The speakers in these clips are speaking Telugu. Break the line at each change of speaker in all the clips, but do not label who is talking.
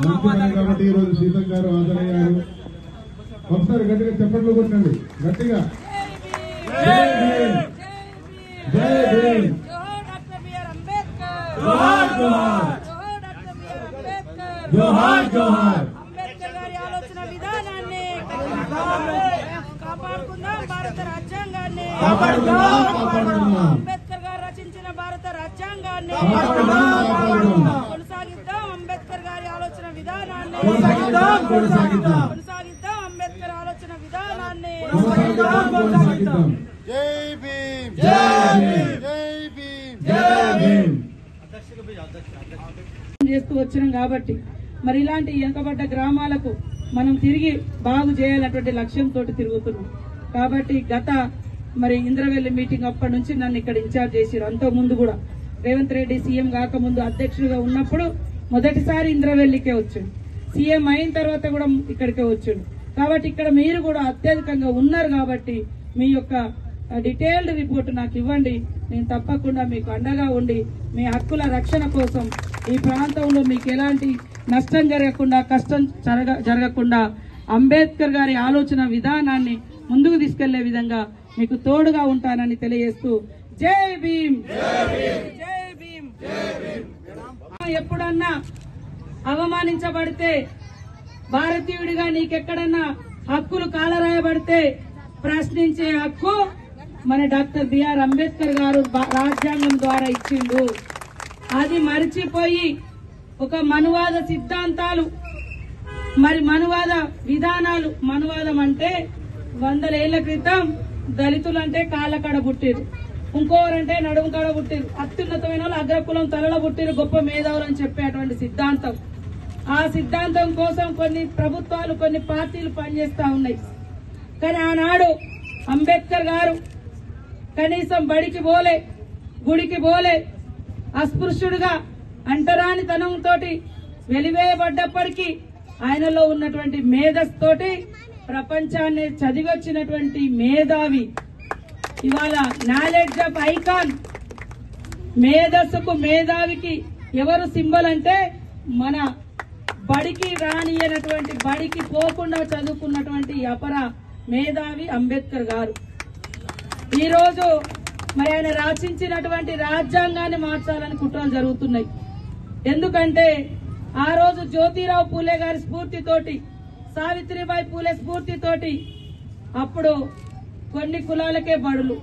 కాబట్టి ఈ రోజు సీతం గారు హాజరయ్యారు. ఒకసారి గట్టిగా చెప్పట్లు కొట్టండి, గట్టిగా జై భీమ్, జై భీమ్, జోహార్ జోహార్, జోహార్ జోహార్.
అంబేద్కర్ గారి ఆలోచన విధానాన్ని కాపాడుకుందాం, భారత రాజ్యాంగాన్ని అంబేద్కర్ గారు రచించిన భారత రాజ్యాంగాన్ని కొనసాగిద్దాం, అంబేద్కర్ గారి ఆలోచన విధానాన్ని కొనసాగిద్దాం, అంబేద్కర్ ఆలోచన విధానాన్ని
జై భీమ్,
జై భీమ్,
జై భీమ్,
జై భీమ్.
చేస్తూ వచ్చినాం కాబట్టి మరి ఇలాంటి వెనుకబడ్డ గ్రామాలకు మనం తిరిగి బాగు చేయాలన్నటువంటి లక్ష్యంతో తిరుగుతున్నాం. కాబట్టి గత మరి ఇంద్రవెల్లి మీటింగ్ అప్పటి నుంచి నన్ను ఇక్కడ ఇన్ఛార్జ్ చేశారు. అంతకు ముందు కూడా రేవంత్ రెడ్డి సీఎం కాకముందు అధ్యక్షుడిగా ఉన్నప్పుడు మొదటిసారి ఇంద్రవెల్లికే వచ్చాడు, సీఎం అయిన తర్వాత కూడా ఇక్కడికే వచ్చాడు. కాబట్టి ఇక్కడ మీరు కూడా అత్యధికంగా ఉన్నారు కాబట్టి మీ యొక్క డీటెయిల్డ్ రిపోర్ట్ నాకు ఇవ్వండి. నేను తప్పకుండా మీకు అండగా ఉండి మీ హక్కుల రక్షణ కోసం ఈ ప్రాంతంలో మీకు ఎలాంటి నష్టం జరగకుండా, కష్టం జరగకుండా అంబేద్కర్ గారి ఆలోచన విధానాన్ని ముందుకు తీసుకెళ్లే విధంగా మీకు తోడుగా ఉంటానని తెలియజేస్తూ జై భీమ్, జై భీమ్. ఎప్పుడన్నా అవమానించబడితే, భారతీయుడిగా నీకెక్కడన్నా హక్కులు కాలరాయబడితే ప్రశ్నించే హక్కు మన డాక్టర్ బిఆర్ అంబేద్కర్ గారు రాజ్యాంగం ద్వారా ఇచ్చిండు. అది మరిచిపోయి ఒక మనువాద సిద్ధాంతాలు, మరి మనువాద విధానాలు, మనువాదం అంటే 100 ఏళ్ల క్రితం దళితులంటే కాళ్ళకాడ పుట్టిరు, ఇంకోరంటే నడుము కాడ పుట్టిరు, అత్యున్నతమైన వాళ్ళు అగ్రకులం తలలో పుట్టిరు, గొప్ప మేధావులు అని చెప్పేటువంటి సిద్ధాంతం. ఆ సిద్ధాంతం కోసం కొన్ని ప్రభుత్వాలు, కొన్ని పార్టీలు పనిచేస్తా ఉన్నాయి. కానీ ఆనాడు అంబేద్కర్ గారు కనీసం బడికి పోలే, గుడికి పోలే, అస్పృశ్యుడిగా అంటరానితనంతో వెలివేయబడ్డప్పటికీ ఆయనలో ఉన్నటువంటి మేధస్తోటి ప్రపంచాన్ని చదివొచ్చినటువంటి మేధావి, ఇవాళ నాలెడ్జ్ ఆఫ్ ఐకాన్. మేధస్సుకు, మేధావికి ఎవరు సింబల్ అంటే మన బడికి రానియనటువంటి, బడికి పోకుండా చదువుకున్నటువంటి అపర మేధావి అంబేద్కర్ గారు. ఈ రోజు మరి ఆయన రచించినటువంటి రాజ్యాంగాన్ని మార్చాలని కుట్రలు జరుగుతున్నాయి. ఎందుకంటే ఆ రోజు జ్యోతిరావు పూలే గారి స్ఫూర్తితోటి, సావిత్రిబాయి పూలే స్ఫూర్తితోటి అప్పుడు కొన్ని కులాలకే బడులు,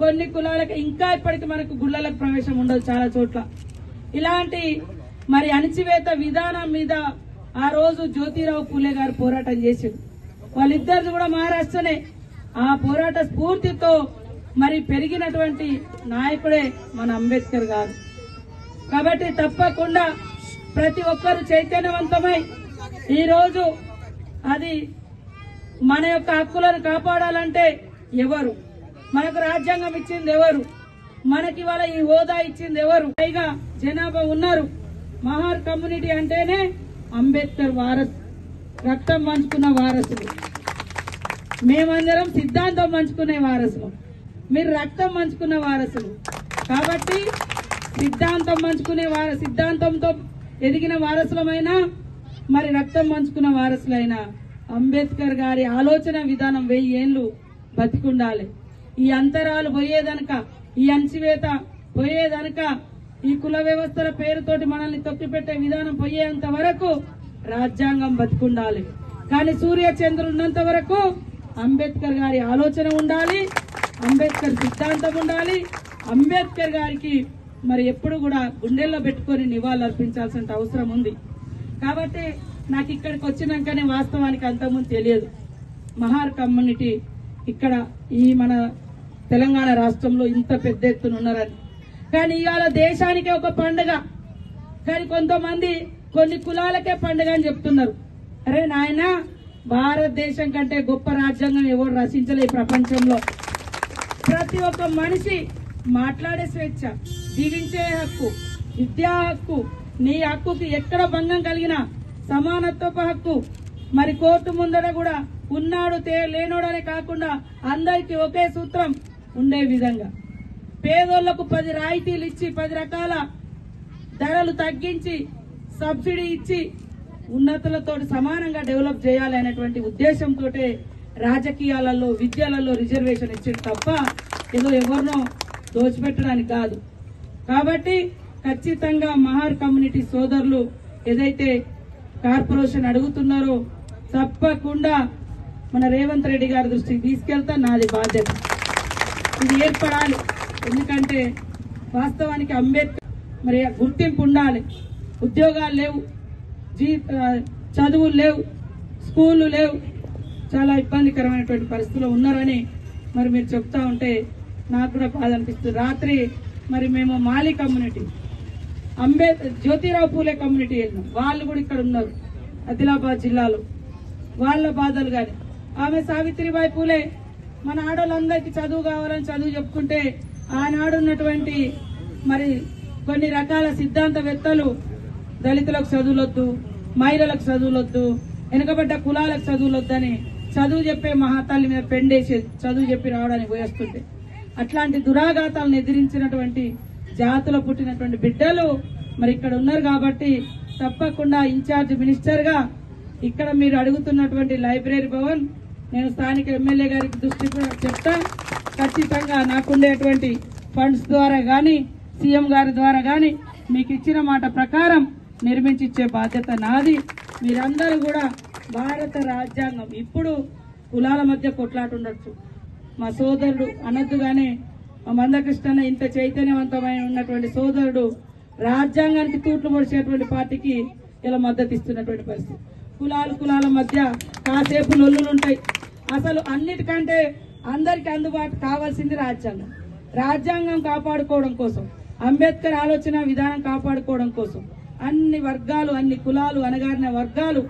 కొన్ని కులాలకే, ఇంకా ఇప్పటికి మనకు గుళ్ళలకు ప్రవేశం ఉండదు చాలా చోట్ల. ఇలాంటి మరి అణచివేత విధానం మీద ఆ రోజు జ్యోతిరావు పూలే గారు పోరాటం చేశారు. వాళ్ళిద్దరు కూడా మహారాష్ట్రనే. ఆ పోరాట స్ఫూర్తితో మరి పెరిగినటువంటి నాయకుడే మన అంబేద్కర్ గారు. కాబట్టి తప్పకుండా ప్రతి ఒక్కరు చైతన్యవంతమై ఈ రోజు అది మన యొక్క హక్కులను కాపాడాలంటే ఎవరు, మనకు రాజ్యాంగం ఇచ్చింది ఎవరు, మనకి వాళ్ళ ఈ హోదా ఇచ్చింది ఎవరు, పైగా జనాభా ఉన్నారు. మహార్ కమ్యూనిటీ అంటేనే అంబేద్కర్ వారసు, రక్తం పంచుకున్న వారసులు. మేమందరం సిద్ధాంతం పంచుకునే వారసులు, మీరు రక్తం పంచుకున్న వారసులు. కాబట్టి సిద్ధాంతంతో ఎదిగిన వారసులమైనా, మరి రక్తం పంచుకున్న వారసులైనా అంబేద్కర్ గారి ఆలోచన విధానం 1000 ఏళ్లు బతికుండాలి. ఈ అంతరాలు పోయేదనక, ఈ అణచివేత పోయేదనక, ఈ కుల వ్యవస్థల పేరుతోటి మనల్ని తొక్కిపెట్టే విధానం పోయేంత వరకు రాజ్యాంగం బతికుండాలి. కానీ సూర్యచంద్రులు ఉన్నంత వరకు అంబేద్కర్ గారి ఆలోచన ఉండాలి, అంబేద్కర్ సిద్ధాంతం ఉండాలి. అంబేద్కర్ గారికి మరి ఎప్పుడు కూడా గుండెల్లో పెట్టుకొని నివాళులు అర్పించాల్సిన అవసరం ఉంది. కాబట్టి నాకు ఇక్కడికి వచ్చినాకనే వాస్తవానికి అంతకుముందు తెలియదు మహార్ కమ్యూనిటీ ఇక్కడ ఈ మన తెలంగాణ రాష్ట్రంలో ఇంత పెద్ద ఎత్తున ఉన్నారని. కానీ ఇవాళ దేశానికే ఒక పండుగ, కానీ కొంతమంది కొన్ని కులాలకే పండుగ అని చెప్తున్నారు. అరే నాయన, భారతదేశం కంటే గొప్ప రాజ్యాంగం ఎవరు రచించలే ఈ ప్రపంచంలో. ప్రతి ఒక్క మనిషి మాట్లాడే స్వేచ్ఛ, జీవించే హక్కు, విద్యా హక్కు, నీ హక్కుకి ఎక్కడ భంగం కలిగినా సమానత్వపు హక్కు. మరి కోర్టు ముందర కూడా ఉన్నాడు లేనోడనే కాకుండా అందరికి ఒకే సూత్రం ఉండే విధంగా, పేదోళ్లకు 10 రాయితీలు ఇచ్చి, 10 రకాల ధరలు తగ్గించి, సబ్సిడీ ఇచ్చి ఉన్నతులతో సమానంగా డెవలప్ చేయాలి అనేటువంటి ఉద్దేశంతో రాజకీయాలలో విద్యలలో రిజర్వేషన్ ఇచ్చారు తప్ప ఏదో ఎవరినో దోచిపెట్టడానికి కాదు. కాబట్టి ఖచ్చితంగా మహార్ కమ్యూనిటీ సోదరులు ఏదైతే కార్పొరేషన్ అడుగుతున్నారో తప్పకుండా మన రేవంత్ రెడ్డి గారి దృష్టికి తీసుకెళ్తా నాది బాధ్యత. ఇది ఏర్పడాలి. ఎందుకంటే వాస్తవానికి అంబేద్కర్ మరి గుర్తింపు ఉండాలి. ఉద్యోగాలు లేవు, చదువులు లేవు, స్కూళ్ళు లేవు, చాలా ఇబ్బందికరమైనటువంటి పరిస్థితుల్లో ఉన్నారని మరి మీరు చెప్తా ఉంటే నాకు కూడా బాధ అనిపిస్తుంది. రాత్రి మరి మేము మాలి కమ్యూనిటీ, జ్యోతిరావు పూలే కమ్యూనిటీ వెళ్ళినాం. వాళ్ళు కూడా ఇక్కడ ఉన్నారు ఆదిలాబాద్ జిల్లాలో. వాళ్ళ బాధలు కానీ ఆమె సావిత్రిబాయి పూలే మన ఆడవాళ్ళందరికీ చదువు కావాలని చదువు చెప్పుకుంటే ఆనాడు ఉన్నటువంటి మరి కొన్ని రకాల సిద్ధాంతవేత్తలు దళితులకు చదువులొద్దు, మహిళలకు చదువులొద్దు, వెనుకబడ్డ కులాలకు చదువులొద్దని చదువు చెప్పే మహాతల్లి మీద పెండేసేది చదువు చెప్పి రావడానికి పోయేస్తుంటే అట్లాంటి దురాఘాతాలను ఎదిరించినటువంటి జాతులో పుట్టినటువంటి బిడ్డలు మరి ఇక్కడ ఉన్నారు. కాబట్టి తప్పకుండా ఇన్ఛార్జ్ మినిస్టర్ గా ఇక్కడ మీరు అడుగుతున్నటువంటి లైబ్రరీ భవన్ నేను స్థానిక ఎమ్మెల్యే గారికి దృష్టికి కూడా చెప్తా. ఖచ్చితంగా నాకుండేటువంటి ఫండ్స్ ద్వారా గాని సీఎం గారి ద్వారా గాని మీకు ఇచ్చిన మాట ప్రకారం నిర్మించిచ్చే బాధ్యత నాది. మీరందరూ కూడా భారత రాజ్యాంగం ఇప్పుడు కులాల మధ్య కొట్లాట ఉండొచ్చు, మా సోదరుడు అనొద్దుగానే మా మందకృష్ణ ఇంత చైతన్యవంతమైన ఉన్నటువంటి సోదరుడు రాజ్యాంగానికి తూట్లు పొడిచేటువంటి పార్టీకి ఇలా మద్దతు ఇస్తున్నటువంటి పరిస్థితి. కులాల మధ్య కాసేపు లొల్లులుంటాయి. అసలు అన్నిటికంటే అందరికి అందుబాటు కావాల్సింది రాజ్యాంగం. రాజ్యాంగం కాపాడుకోవడం కోసం, అంబేద్కర్ ఆలోచన విధానం కాపాడుకోవడం కోసం అన్ని వర్గాలు, అన్ని కులాలు, అణగారిన వర్గాలు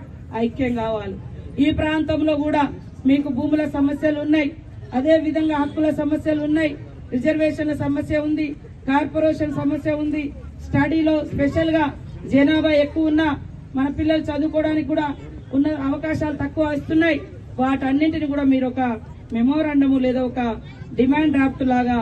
ఐక్యం కావాలి. ఈ ప్రాంతంలో కూడా మీకు భూముల సమస్యలు ఉన్నాయి, అదే విధంగా హక్కుల సమస్యలు ఉన్నాయి, రిజర్వేషన్ల సమస్య ఉంది, కార్పొరేషన్ సమస్య ఉంది. స్టడీలో స్పెషల్ గా జనాభా ఎక్కువ ఉన్నా మన పిల్లలు చదువుకోవడానికి కూడా ఉన్న అవకాశాలు తక్కువ ఇస్తున్నాయి. వాటన్నింటిని కూడా మీరు ఒక మెమోరాండము లేదా ఒక డిమాండ్ డ్రాఫ్ట్ లాగా